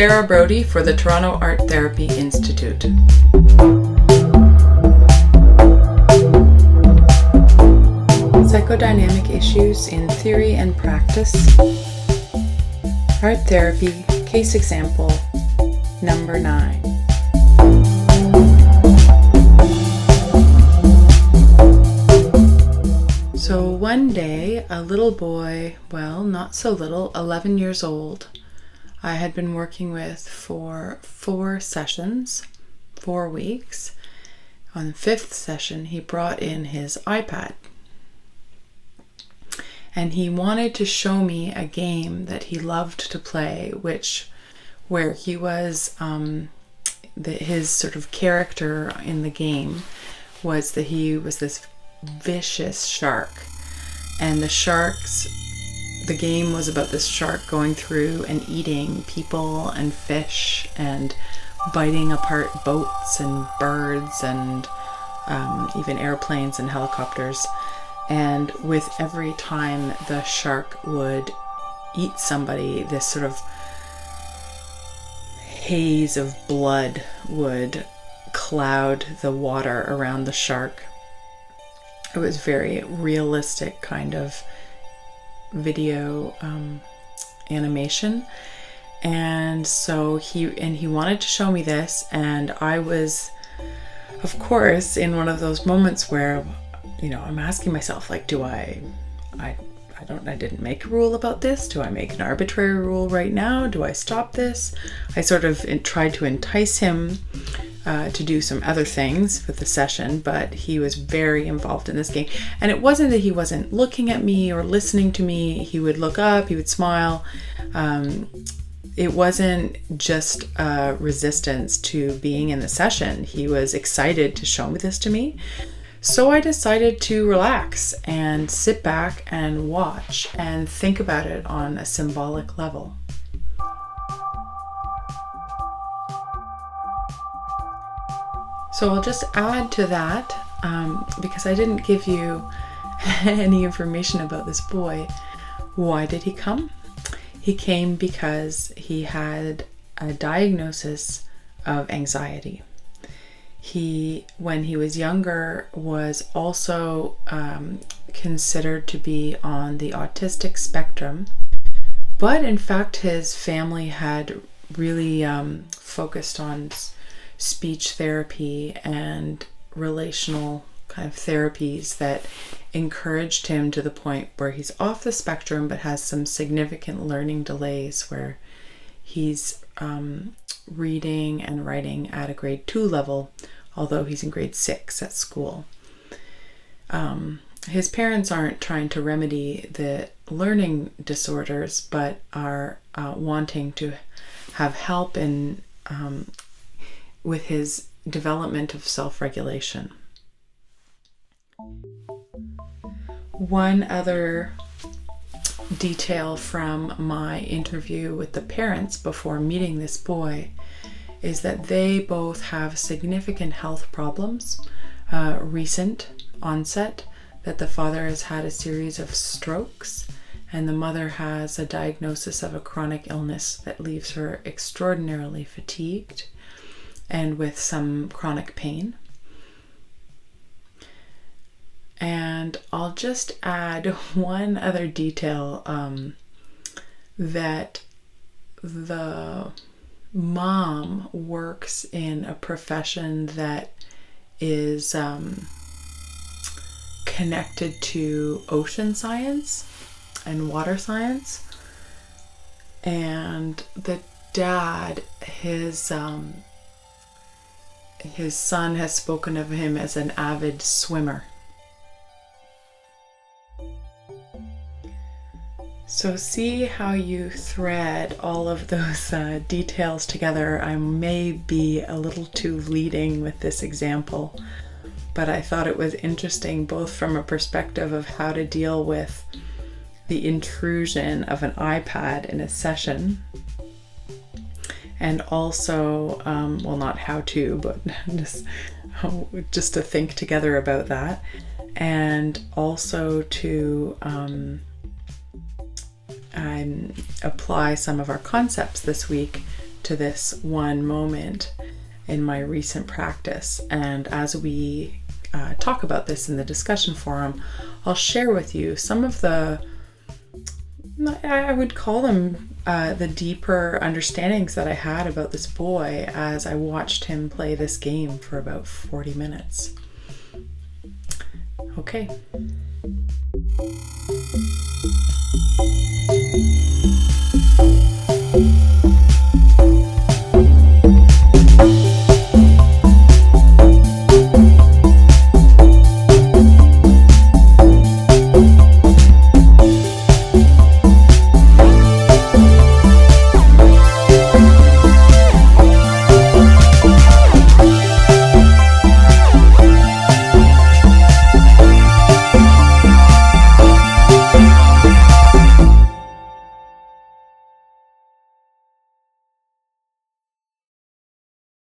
Sarah Brodie for the Toronto Art Therapy Institute. Psychodynamic issues in theory and practice. Art therapy, case example, number 9. So one day, a little boy, well, not so little, 11 years old, I had been working with for 4 sessions, 4 weeks. On the 5th session, he brought in his iPad. And he wanted to show me a game that he loved to play, where he was, his sort of character in the game was that he was this vicious shark. And the game was about this shark going through and eating people and fish and biting apart boats and birds and even airplanes and helicopters. And with every time the shark would eat somebody, this sort of haze of blood would cloud the water around the shark. It was very realistic kind of video animation. And so he wanted to show me this, and I was, of course, in one of those moments where, I'm asking myself, like, I didn't make a rule about this. Do I make an arbitrary rule right now? Do I stop this? I sort of tried to entice him to do some other things with the session, but he was very involved in this game. And it wasn't that he wasn't looking at me or listening to me. He would look up, he would smile. It wasn't just a resistance to being in the session. He was excited to show this to me. So I decided to relax and sit back and watch and think about it on a symbolic level. So I'll just add to that, because I didn't give you any information about this boy. Why did he come? He came because he had a diagnosis of anxiety. He, when he was younger, was also considered to be on the autistic spectrum, but in fact his family had really focused on speech therapy and relational kind of therapies that encouraged him to the point where he's off the spectrum but has some significant learning delays where he's reading and writing at a grade 2 level, although he's in grade 6 at school. His parents aren't trying to remedy the learning disorders, but are wanting to have help in with his development of self-regulation. One other detail from my interview with the parents before meeting this boy is that they both have significant health problems, recent onset, that the father has had a series of strokes and the mother has a diagnosis of a chronic illness that leaves her extraordinarily fatigued and with some chronic pain. And I'll just add one other detail, that the mom works in a profession that is connected to ocean science and water science. And the dad, his son has spoken of him as an avid swimmer. So see how you thread all of those details together. I may be a little too leading with this example, but I thought it was interesting both from a perspective of how to deal with the intrusion of an iPad in a session, and also, well, not how to, but just to think together about that, and also to apply some of our concepts this week to to this one moment in my recent practice. And as we talk about this in the discussion forum, I'll share with you some of the, I would call them the deeper understandings that I had about this boy as I watched him play this game for about 40 minutes. Okay.